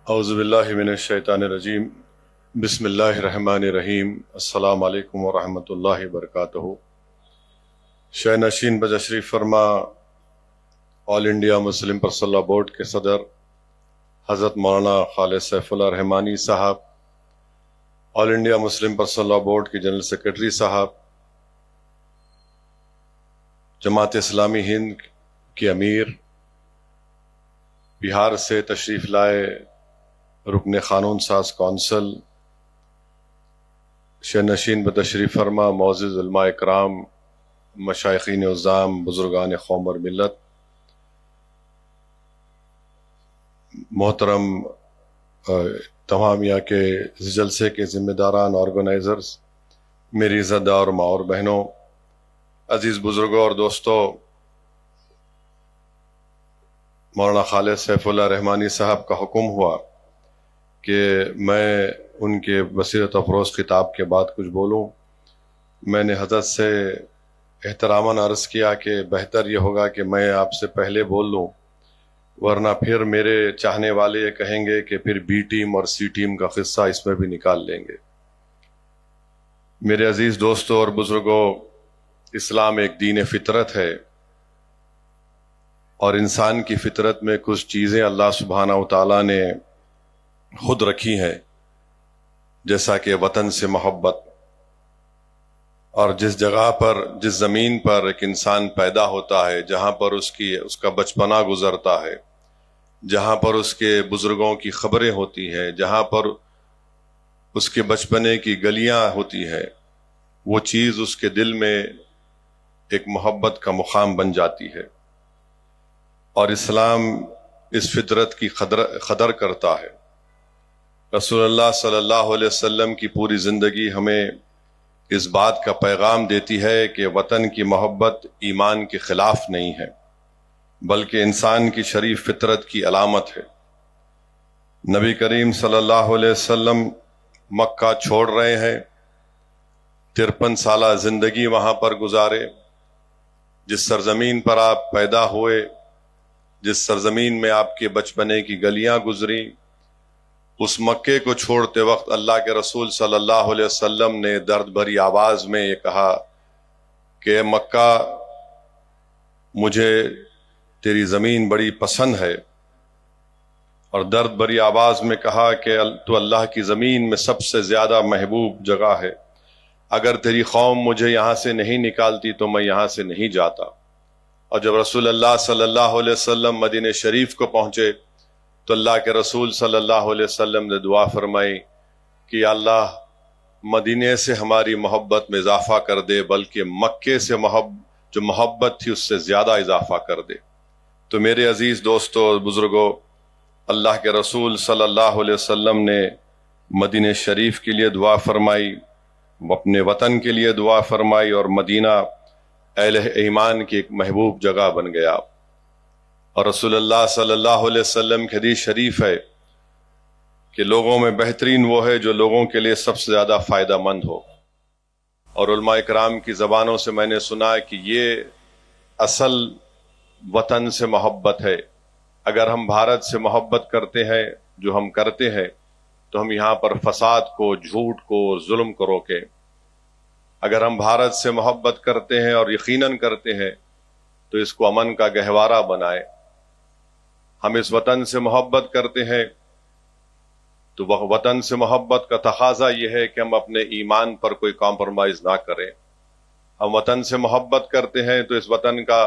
اعوذ باللہ من الشیطان الرجیم بسم اللہ الرحمن الرحیم السلام علیکم ورحمۃ اللہ وبرکاتہ۔ شہ نشین بتشریف فرما All India Muslim Personal Law Board کے صدر حضرت مولانا خالد سیف اللہ رحمانی صاحب، All India Muslim Personal Law Board کے جنرل سیکرٹری صاحب، جماعت اسلامی ہند کے امیر، بہار سے تشریف لائے رکن قانون ساز کونسل، شہ نشین بتشریف فرما معزز علماء اکرام، مشائخین عظام، بزرگان قوم اور ملت، محترم تمام یہاں کے جلسے کے ذمہ داران، آرگنائزرز، میری عزت دار ماں اور بہنوں، عزیز بزرگوں اور دوستوں، مولانا خالد سیف اللہ رحمانی صاحب کا حکم ہوا کہ میں ان کے بصیرت افروز خطاب کے بعد کچھ بولوں۔ میں نے حضرت سے احتراماً عرض کیا کہ بہتر یہ ہوگا کہ میں آپ سے پہلے بول لوں، ورنہ پھر میرے چاہنے والے یہ کہیں گے کہ پھر بی ٹیم اور سی ٹیم کا قصہ اس میں بھی نکال لیں گے۔ میرے عزیز دوستوں اور بزرگوں، اسلام ایک دین فطرت ہے، اور انسان کی فطرت میں کچھ چیزیں اللہ سبحانہ و تعالیٰ نے خود رکھی ہیں، جیسا کہ وطن سے محبت، اور جس جگہ پر، جس زمین پر ایک انسان پیدا ہوتا ہے، جہاں پر اس کا بچپنا گزرتا ہے، جہاں پر اس کے بزرگوں کی خبریں ہوتی ہیں، جہاں پر اس کے بچپنے کی گلیاں ہوتی ہیں، وہ چیز اس کے دل میں ایک محبت کا مقام بن جاتی ہے، اور اسلام اس فطرت کی قدر کرتا ہے۔ رسول اللہ صلی اللہ علیہ وسلم کی پوری زندگی ہمیں اس بات کا پیغام دیتی ہے کہ وطن کی محبت ایمان کے خلاف نہیں ہے، بلکہ انسان کی شریف فطرت کی علامت ہے۔ نبی کریم صلی اللہ علیہ وسلم مکہ چھوڑ رہے ہیں، 53 سالہ زندگی وہاں پر گزارے، جس سرزمین پر آپ پیدا ہوئے، جس سرزمین میں آپ کے بچپنے کی گلیاں گزری، اس مکے کو چھوڑتے وقت اللہ کے رسول صلی اللہ علیہ وسلم نے درد بھری آواز میں یہ کہا کہ مکہ، مجھے تیری زمین بڑی پسند ہے، اور درد بھری آواز میں کہا کہ تو اللہ کی زمین میں سب سے زیادہ محبوب جگہ ہے، اگر تیری قوم مجھے یہاں سے نہیں نکالتی تو میں یہاں سے نہیں جاتا۔ اور جب رسول اللہ صلی اللہ علیہ وسلم مدینہ شریف کو پہنچے تو اللہ کے رسول صلی اللہ علیہ وسلم نے دعا فرمائی کہ یا اللہ، مدینے سے ہماری محبت میں اضافہ کر دے، بلکہ مکے سے جو محبت تھی اس سے زیادہ اضافہ کر دے۔ تو میرے عزیز دوستوں اور بزرگوں، اللہ کے رسول صلی اللہ علیہ وسلم نے مدینہ شریف کے لیے دعا فرمائی، اپنے وطن کے لیے دعا فرمائی، اور مدینہ اہل ایمان کی ایک محبوب جگہ بن گیا۔ اور رسول اللہ صلی اللہ علیہ وسلم کی حدیث شریف ہے کہ لوگوں میں بہترین وہ ہے جو لوگوں کے لیے سب سے زیادہ فائدہ مند ہو۔ اور علماء اکرام کی زبانوں سے میں نے سنا ہے کہ یہ اصل وطن سے محبت ہے۔ اگر ہم بھارت سے محبت کرتے ہیں، جو ہم کرتے ہیں، تو ہم یہاں پر فساد کو، جھوٹ کو، ظلم کو روکیں۔ اگر ہم بھارت سے محبت کرتے ہیں اور یقیناً کرتے ہیں تو اس کو امن کا گہوارہ بنائیں۔ ہم اس وطن سے محبت کرتے ہیں تو وطن سے محبت کا تقاضا یہ ہے کہ ہم اپنے ایمان پر کوئی کمپرومائز نہ کریں۔ ہم وطن سے محبت کرتے ہیں تو اس وطن کا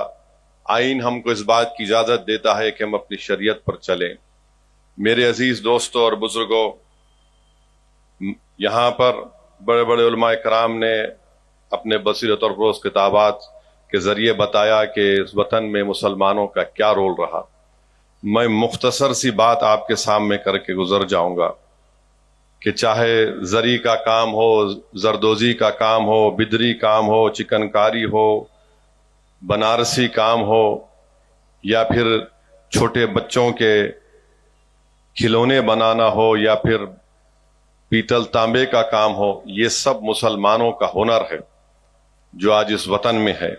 آئین ہم کو اس بات کی اجازت دیتا ہے کہ ہم اپنی شریعت پر چلیں۔ میرے عزیز دوستوں اور بزرگوں، یہاں پر بڑے بڑے علماء کرام نے اپنے بصیرت اور فروز کتابات کے ذریعے بتایا کہ اس وطن میں مسلمانوں کا کیا رول رہا۔ میں مختصر سی بات آپ کے سامنے کر کے گزر جاؤں گا کہ چاہے زری کا کام ہو، زردوزی کا کام ہو، بدری کام ہو، چکن کاری ہو، بنارسی کام ہو، یا پھر چھوٹے بچوں کے کھلونے بنانا ہو، یا پھر پیتل تانبے کا کام ہو، یہ سب مسلمانوں کا ہنر ہے جو آج اس وطن میں ہے۔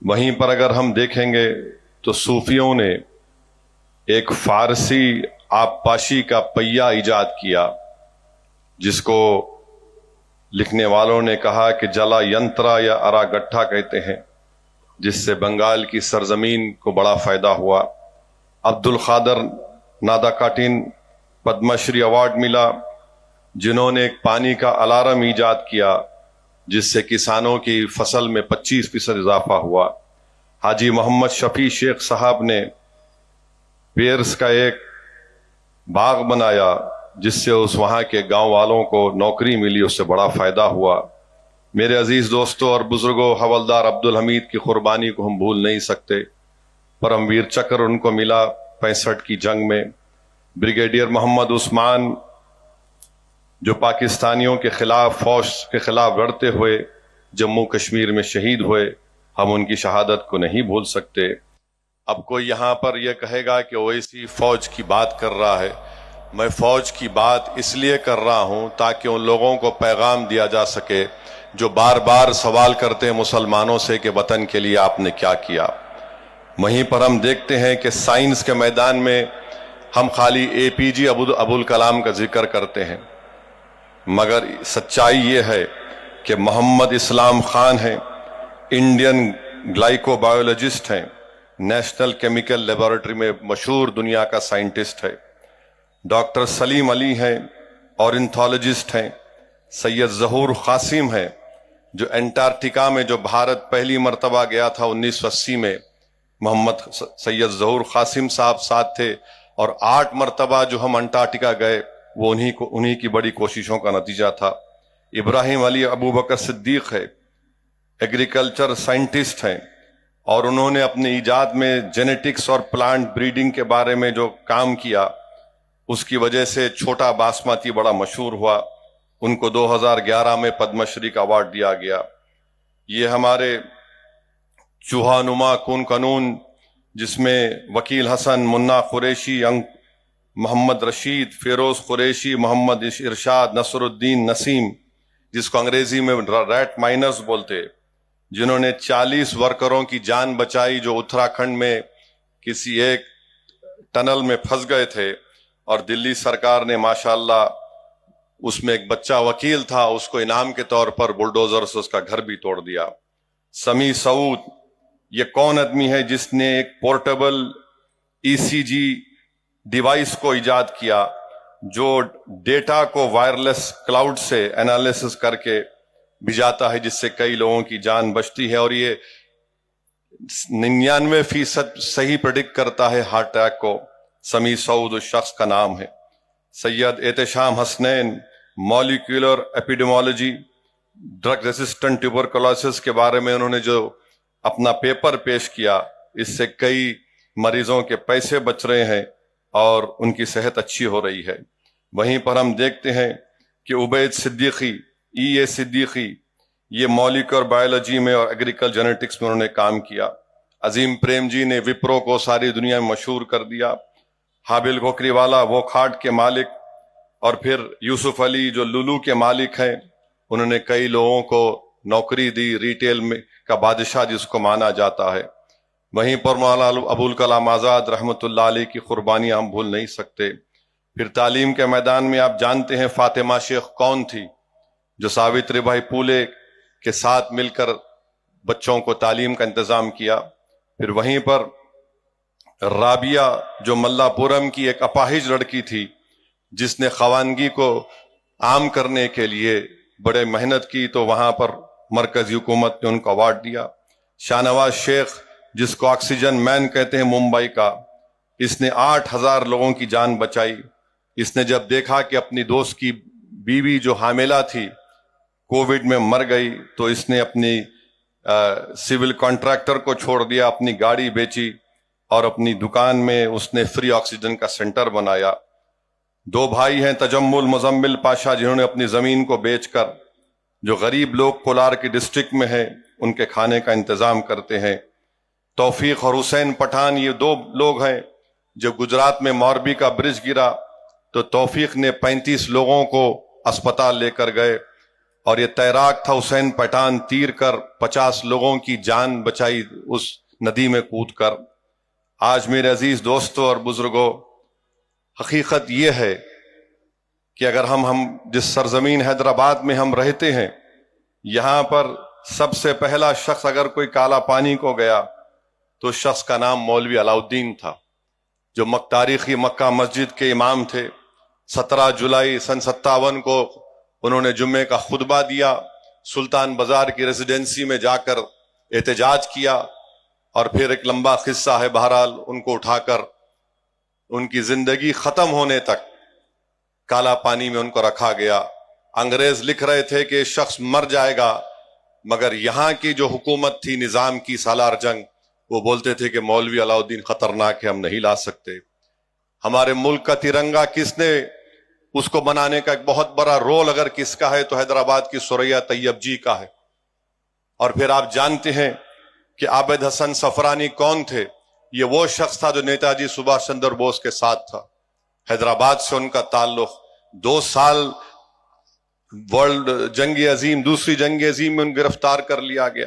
وہیں پر اگر ہم دیکھیں گے تو صوفیوں نے ایک فارسی آبپاشی کا پہیہ ایجاد کیا، جس کو لکھنے والوں نے کہا کہ جلا ینترا یا ارا گٹھا کہتے ہیں، جس سے بنگال کی سرزمین کو بڑا فائدہ ہوا۔ عبد القادر نادا کاٹن پدم شری ایوارڈ ملا، جنہوں نے ایک پانی کا الارم ایجاد کیا جس سے کسانوں کی فصل میں 25% اضافہ ہوا۔ حاجی محمد شفیع شیخ صاحب نے پیرس کا ایک باغ بنایا جس سے اس وہاں کے گاؤں والوں کو نوکری ملی، اس سے بڑا فائدہ ہوا۔ میرے عزیز دوستوں اور بزرگوں، حوالدار عبدالحمید کی قربانی کو ہم بھول نہیں سکتے۔ پرم ویر چکر ان کو ملا 65 کی جنگ میں۔ بریگیڈیئر محمد عثمان جو پاکستانیوں کے خلاف فوج کے خلاف لڑتے ہوئے جموں کشمیر میں شہید ہوئے، ہم ان کی شہادت کو نہیں بھول سکتے۔ اب کوئی یہاں پر یہ کہے گا کہ اویسی فوج کی بات کر رہا ہے۔ میں فوج کی بات اس لیے کر رہا ہوں تاکہ ان لوگوں کو پیغام دیا جا سکے جو بار بار سوال کرتے ہیں مسلمانوں سے کہ وطن کے لیے آپ نے کیا کیا۔ وہیں پر ہم دیکھتے ہیں کہ سائنس کے میدان میں ہم خالی اے پی جے ابوالکلام کا ذکر کرتے ہیں، مگر سچائی یہ ہے کہ محمد اسلام خان ہیں، انڈین گلائکو بایولوجسٹ ہیں، نیشنل کیمیکل لیبارٹری میں مشہور دنیا کا سائنٹسٹ ہے۔ ڈاکٹر سلیم علی ہیں، اورنتھولوجسٹ ہیں۔ سید ظہور قاسم ہیں جو انٹارکٹیکا میں جو بھارت پہلی مرتبہ گیا تھا 1980 میں، محمد سید ظہور قاسم صاحب ساتھ تھے، اور 8 مرتبہ جو ہم انٹارکٹیکا گئے وہ انہی کی بڑی کوششوں کا نتیجہ تھا۔ ابراہیم علی ابوبکر صدیق ہے، ایگریکلچر سائنٹسٹ ہیں، اور انہوں نے اپنے ایجاد میں جینیٹکس اور پلانٹ بریڈنگ کے بارے میں جو کام کیا اس کی وجہ سے چھوٹا باسمتی بڑا مشہور ہوا۔ ان کو 2011 میں پدم شری کا ایوارڈ دیا گیا۔ یہ ہمارے چوہا نما کون قانون جس میں وکیل حسن، منا قریشی، محمد رشید، فیروز قریشی، محمد ارشاد، نصر الدین نسیم، جس کو انگریزی میں ریٹ مائنرز بولتے، جنہوں نے 40 ورکروں کی جان بچائی جو اتراکھنڈ میں کسی ایک ٹنل میں پھنس گئے تھے، اور دلی سرکار نے ماشاءاللہ اس میں ایک بچہ وکیل تھا، اس کو انعام کے طور پر بلڈوزر سے اس کا گھر بھی توڑ دیا۔ سمیع سعود، یہ کون آدمی ہے جس نے ایک پورٹیبل ECG ڈیوائس کو ایجاد کیا جو ڈیٹا کو وائرلیس کلاؤڈ سے انالیسس کر کے بھیجاتا ہے، جس سے کئی لوگوں کی جان بچتی ہے، اور یہ 99% صحیح پریڈکٹ کرتا ہے ہارٹ اٹیک کو۔ سمیع سعود اس شخص کا نام ہے۔ Syed Ehtesham Hasnain, molecular epidemiology, drug resistant tuberculosis کے بارے میں انہوں نے جو اپنا پیپر پیش کیا، اس سے کئی مریضوں کے پیسے بچ رہے ہیں اور ان کی صحت اچھی ہو رہی ہے۔ وہیں پر ہم دیکھتے ہیں کہ عبید صدیقی، اے صدیقی، یہ مولیکولر بایولوجی میں اور ایگریکل جینیٹکس میں انہوں نے کام کیا۔ عظیم پریم جی نے وپرو کو ساری دنیا میں مشہور کر دیا۔ حابل گوکری والا وہ کھاٹ کے مالک، اور پھر یوسف علی جو لولو کے مالک ہیں، انہوں نے کئی لوگوں کو نوکری دی، ریٹیل میں کا بادشاہ جس کو مانا جاتا ہے۔ وہیں پر مولانا ابوالکلام آزاد رحمۃ اللہ علیہ کی قربانیاں ہم بھول نہیں سکتے۔ پھر تعلیم کے میدان میں آپ جانتے ہیں فاطمہ شیخ کون تھی، جو ساوتری بائی پھولے کے ساتھ مل کر بچوں کو تعلیم کا انتظام کیا۔ پھر وہیں پر رابعہ جو ملا پورم کی ایک اپاہج لڑکی تھی، جس نے خواندگی کو عام کرنے کے لیے بڑے محنت کی، تو وہاں پر مرکزی حکومت نے ان کو ایوارڈ دیا۔ شاہ نواز شیخ جس کو آکسیجن مین کہتے ہیں ممبئی کا، اس نے 8000 لوگوں کی جان بچائی۔ اس نے جب دیکھا کہ اپنی دوست کی بیوی جو حاملہ تھی کووڈ میں مر گئی، تو اس نے اپنی سول کانٹریکٹر کو چھوڑ دیا، اپنی گاڑی بیچی، اور اپنی دکان میں اس نے فری آکسیجن کا سینٹر بنایا۔ 2 بھائی ہیں تجمل مزمل پاشا، جنہوں نے اپنی زمین کو بیچ کر جو غریب لوگ کولار کی ڈسٹرکٹ میں ہیں ان کے کھانے کا انتظام کرتے ہیں۔ توفیق اور حسین پٹھان یہ 2 لوگ ہیں، جب گجرات میں موربی کا برج گرا تو توفیق نے 35 لوگوں کو اسپتال لے کر گئے، اور یہ تیراک تھا حسین پٹھان، تیر کر 50 لوگوں کی جان بچائی اس ندی میں کود کر۔ آج میرے عزیز دوستوں اور بزرگوں، حقیقت یہ ہے کہ اگر ہم جس سرزمین حیدرآباد میں ہم رہتے ہیں، یہاں پر سب سے پہلا شخص اگر کوئی کالا پانی کو گیا تو شخص کا نام مولوی علاؤ الدین تھا، جو تاریخی مکہ مسجد کے امام تھے۔ 17 جولائی سن 57 کو انہوں نے جمعے کا خطبہ دیا، سلطان بازار کی ریزیڈنسی میں جا کر احتجاج کیا، اور پھر ایک لمبا قصہ ہے۔ بہرحال ان کو اٹھا کر ان کی زندگی ختم ہونے تک کالا پانی میں ان کو رکھا گیا۔ انگریز لکھ رہے تھے کہ شخص مر جائے گا، مگر یہاں کی جو حکومت تھی نظام کی سالار جنگ، وہ بولتے تھے کہ مولوی علاؤ الدین خطرناک ہے، ہم نہیں لا سکتے۔ ہمارے ملک کا ترنگا کس نے اس کو بنانے کا ایک بہت بڑا رول اگر کس کا ہے تو حیدرآباد کی ثریا طیب جی کا ہے۔ اور پھر آپ جانتے ہیں کہ عابد حسن صفرانی کون تھے؟ یہ وہ شخص تھا جو نیتا جی سبھاش چندر بوس کے ساتھ تھا۔ حیدرآباد سے ان کا تعلق، 2 سال ورلڈ جنگ عظیم، دوسری جنگ عظیم میں ان گرفتار کر لیا گیا۔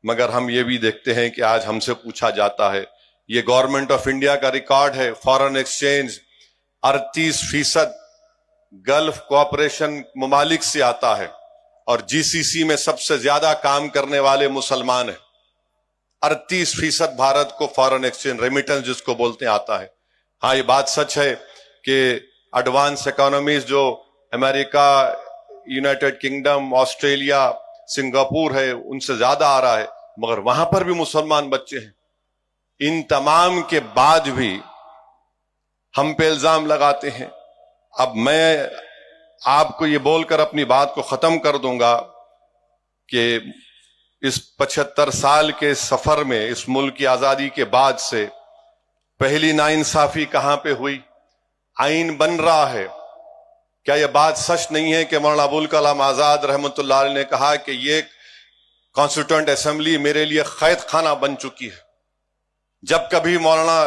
مگر ہم یہ بھی دیکھتے ہیں کہ آج ہم سے پوچھا جاتا ہے، یہ گورنمنٹ آف انڈیا کا ریکارڈ ہے، فارن ایکسچینج 38% گلف کوآپریشن ممالک سے آتا ہے، اور جی سی سی میں سب سے زیادہ کام کرنے والے مسلمان ہیں۔ 38% بھارت کو فارن ایکسچینج ریمیٹنس جس کو بولتے ہیں آتا ہے۔ ہاں، یہ بات سچ ہے کہ ایڈوانس اکانومیز جو امریکہ، یونائٹڈ کنگڈم، آسٹریلیا، سنگاپور ہے، ان سے زیادہ آ رہا ہے، مگر وہاں پر بھی مسلمان بچے ہیں۔ ان تمام کے بعد بھی ہم پہ الزام لگاتے ہیں۔ اب میں آپ کو یہ بول کر اپنی بات کو ختم کر دوں گا کہ اس 75 سال کے سفر میں، اس ملک کی آزادی کے بعد سے پہلی ناانصافی کہاں پہ ہوئی؟ آئین بن رہا ہے۔ کیا یہ بات سچ نہیں ہے کہ مولانا ابوالکلام آزاد رحمۃ اللہ علیہ نے کہا کہ یہ کانسٹیٹیوئنٹ اسمبلی میرے لیے قید خانہ بن چکی ہے؟ جب کبھی مولانا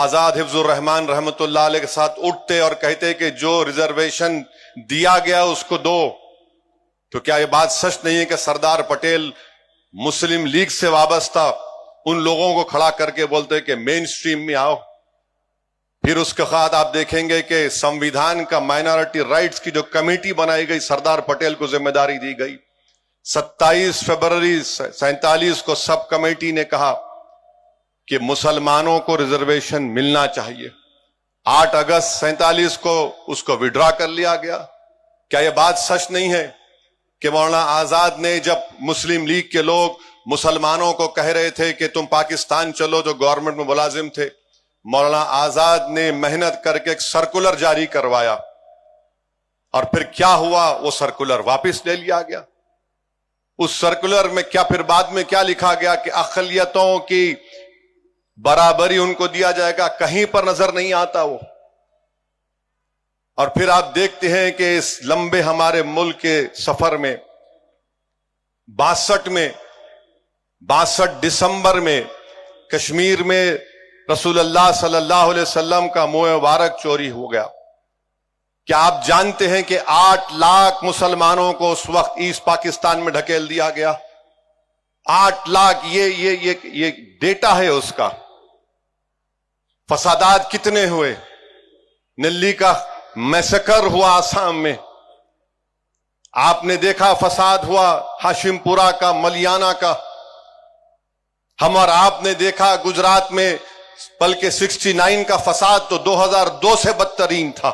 آزاد حفظ الرحمان رحمۃ اللہ علیہ کے ساتھ اٹھتے اور کہتے کہ جو ریزرویشن دیا گیا اس کو دو، تو کیا یہ بات سچ نہیں ہے کہ سردار پٹیل مسلم لیگ سے وابستہ ان لوگوں کو کھڑا کر کے بولتے کہ مین سٹریم میں آؤ؟ پھر اس کے بعد آپ دیکھیں گے کہ سمویدھان کا مائنارٹی رائٹس کی جو کمیٹی بنائی گئی، سردار پٹیل کو ذمہ داری دی گئی۔ 27 فروری 47 کو سب کمیٹی نے کہا کہ مسلمانوں کو ریزرویشن ملنا چاہیے۔ 8 اگست 47 کو اس کو وڈرا کر لیا گیا۔ کیا یہ بات سچ نہیں ہے کہ مولانا آزاد نے جب مسلم لیگ کے لوگ مسلمانوں کو کہہ رہے تھے کہ تم پاکستان چلو، جو گورنمنٹ میں ملازم تھے، مولانا آزاد نے محنت کر کے ایک سرکولر جاری کروایا، اور پھر کیا ہوا؟ وہ سرکولر واپس لے لیا گیا۔ اس سرکولر میں کیا پھر بعد میں کیا لکھا گیا کہ اقلیتوں کی برابری ان کو دیا جائے گا؟ کہیں پر نظر نہیں آتا وہ۔ اور پھر آپ دیکھتے ہیں کہ اس لمبے ہمارے ملک کے سفر میں 62 دسمبر میں کشمیر میں رسول اللہ صلی اللہ علیہ وسلم کا منہ مبارک چوری ہو گیا۔ کیا آپ جانتے ہیں کہ 8 لاکھ مسلمانوں کو اس وقت ایسٹ پاکستان میں ڈھکیل دیا گیا؟ 8 لاکھ، یہ ڈیٹا ہے اس کا۔ فسادات کتنے ہوئے؟ نلی کا میسکر ہوا آسام میں، آپ نے دیکھا فساد ہوا ہاشم پورہ کا، ملیانہ کا۔ ہم اور آپ نے دیکھا گجرات میں، بلکہ 69 کا فساد تو 2002 سے بدترین تھا۔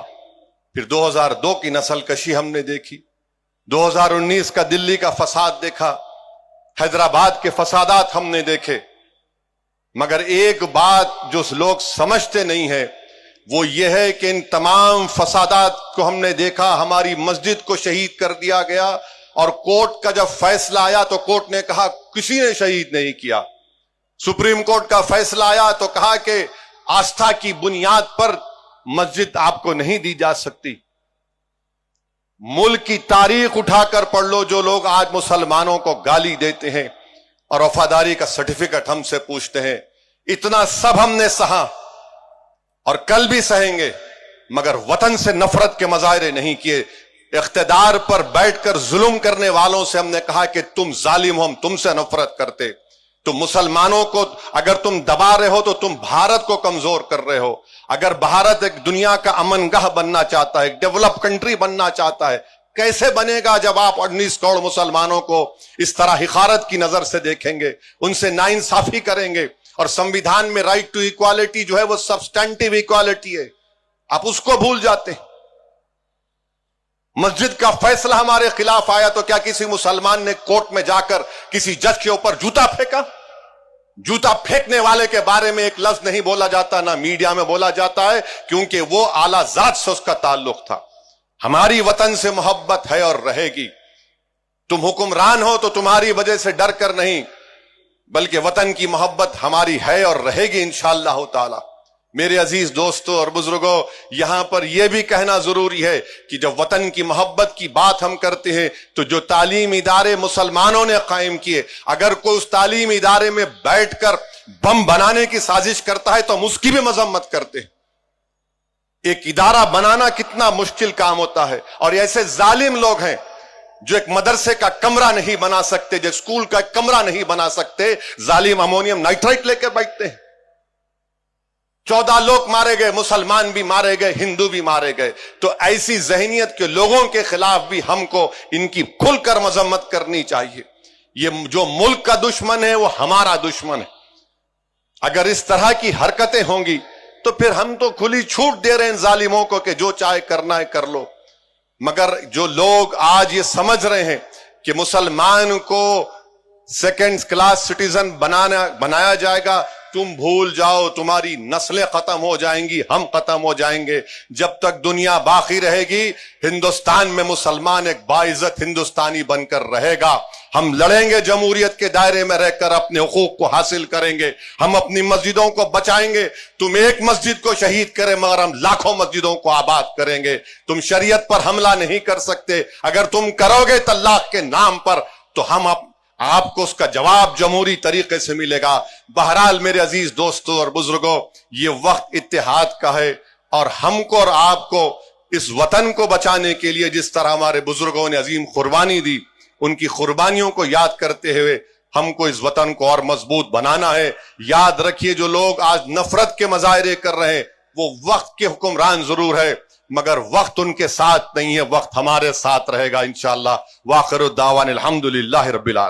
پھر 2002 کی نسل کشی ہم نے دیکھی، 2019 کا دلی کا فساد دیکھا، حیدرآباد کے فسادات ہم نے دیکھے۔ مگر ایک بات جو لوگ سمجھتے نہیں ہے وہ یہ ہے کہ ان تمام فسادات کو ہم نے دیکھا، ہماری مسجد کو شہید کر دیا گیا، اور کورٹ کا جب فیصلہ آیا تو کورٹ نے کہا کسی نے شہید نہیں کیا۔ سپریم کورٹ کا فیصلہ آیا تو کہا کہ آستھا کی بنیاد پر مسجد آپ کو نہیں دی جا سکتی۔ ملک کی تاریخ اٹھا کر پڑھ لو، جو لوگ آج مسلمانوں کو گالی دیتے ہیں اور وفاداری کا سرٹیفکیٹ ہم سے پوچھتے ہیں، اتنا سب ہم نے سہا اور کل بھی سہیں گے، مگر وطن سے نفرت کے مظاہرے نہیں کیے۔ اقتدار پر بیٹھ کر ظلم کرنے والوں سے ہم نے کہا کہ تم ظالم ہو، ہم تم سے نفرت کرتے۔ تو مسلمانوں کو اگر تم دبا رہے ہو تو تم بھارت کو کمزور کر رہے ہو. اگر بھارت ایک دنیا کا امن گاہ بننا چاہتا ہے, ایک ڈیولپ کنٹری بننا چاہتا ہے, کیسے بنے گا جب آپ 19 کروڑ مسلمانوں کو اس طرح حقارت کی نظر سے دیکھیں گے, ان سے ناانصافی کریں گے. اور سمویدھان میں رائٹ ٹو ایکوالٹی جو ہے وہ سبسٹینٹیو ایکوالٹی ہے, آپ اس کو بھول جاتے ہیں. مسجد کا فیصلہ ہمارے خلاف آیا تو کیا کسی مسلمان نے کورٹ میں جا کر کسی جج کے اوپر جوتا پھینکا؟ جوتا پھینکنے والے کے بارے میں ایک لفظ نہیں بولا جاتا, نہ میڈیا میں بولا جاتا ہے, کیونکہ وہ اعلیٰ ذات سے اس کا تعلق تھا. ہماری وطن سے محبت ہے اور رہے گی. تم حکمران ہو تو تمہاری وجہ سے ڈر کر نہیں, بلکہ وطن کی محبت ہماری ہے اور رہے گی انشاءاللہ تعالی. میرے عزیز دوستوں اور بزرگوں, یہاں پر یہ بھی کہنا ضروری ہے کہ جب وطن کی محبت کی بات ہم کرتے ہیں تو جو تعلیم ادارے مسلمانوں نے قائم کیے, اگر کوئی اس تعلیم ادارے میں بیٹھ کر بم بنانے کی سازش کرتا ہے تو ہم اس کی بھی مذمت کرتے ہیں. ایک ادارہ بنانا کتنا مشکل کام ہوتا ہے, اور ایسے ظالم لوگ ہیں جو ایک مدرسے کا کمرہ نہیں بنا سکتے, جو اسکول کا کمرہ نہیں بنا سکتے, ظالم امونیم نائٹرائٹ لے کے بیٹھتے ہیں. 14 لوگ مارے گئے, مسلمان بھی مارے گئے, ہندو بھی مارے گئے. تو ایسی ذہنیت کے لوگوں کے خلاف بھی ہم کو ان کی کھل کر مذمت کرنی چاہیے. یہ جو ملک کا دشمن ہے وہ ہمارا دشمن ہے. اگر اس طرح کی حرکتیں ہوں گی تو پھر ہم تو کھلی چھوٹ دے رہے ہیں ظالموں کو کہ جو چاہے کرنا ہے کر لو. مگر جو لوگ آج یہ سمجھ رہے ہیں کہ مسلمان کو سیکنڈ کلاس سٹیزن بنایا جائے گا, تم بھول جاؤ, تمہاری نسلیں ختم ہو جائیں گی, ہم ختم ہو جائیں گے. جب تک دنیا باقی رہے گی ہندوستان میں مسلمان ایک باعزت ہندوستانی بن کر رہے گا. ہم لڑیں گے, جمہوریت کے دائرے میں رہ کر اپنے حقوق کو حاصل کریں گے, ہم اپنی مسجدوں کو بچائیں گے. تم ایک مسجد کو شہید کرے مگر ہم لاکھوں مسجدوں کو آباد کریں گے. تم شریعت پر حملہ نہیں کر سکتے, اگر تم کرو گے طلاق کے نام پر تو ہم آپ کو اس کا جواب جمہوری طریقے سے ملے گا. بہرحال میرے عزیز دوستوں اور بزرگوں, یہ وقت اتحاد کا ہے, اور ہم کو اور آپ کو اس وطن کو بچانے کے لیے جس طرح ہمارے بزرگوں نے عظیم قربانی دی, ان کی قربانیوں کو یاد کرتے ہوئے ہم کو اس وطن کو اور مضبوط بنانا ہے. یاد رکھیے, جو لوگ آج نفرت کے مظاہرے کر رہے ہیں وہ وقت کے حکمران ضرور ہے, مگر وقت ان کے ساتھ نہیں ہے, وقت ہمارے ساتھ رہے گا انشاءاللہ. وآخر الدعوان الحمدللہ رب العالمین.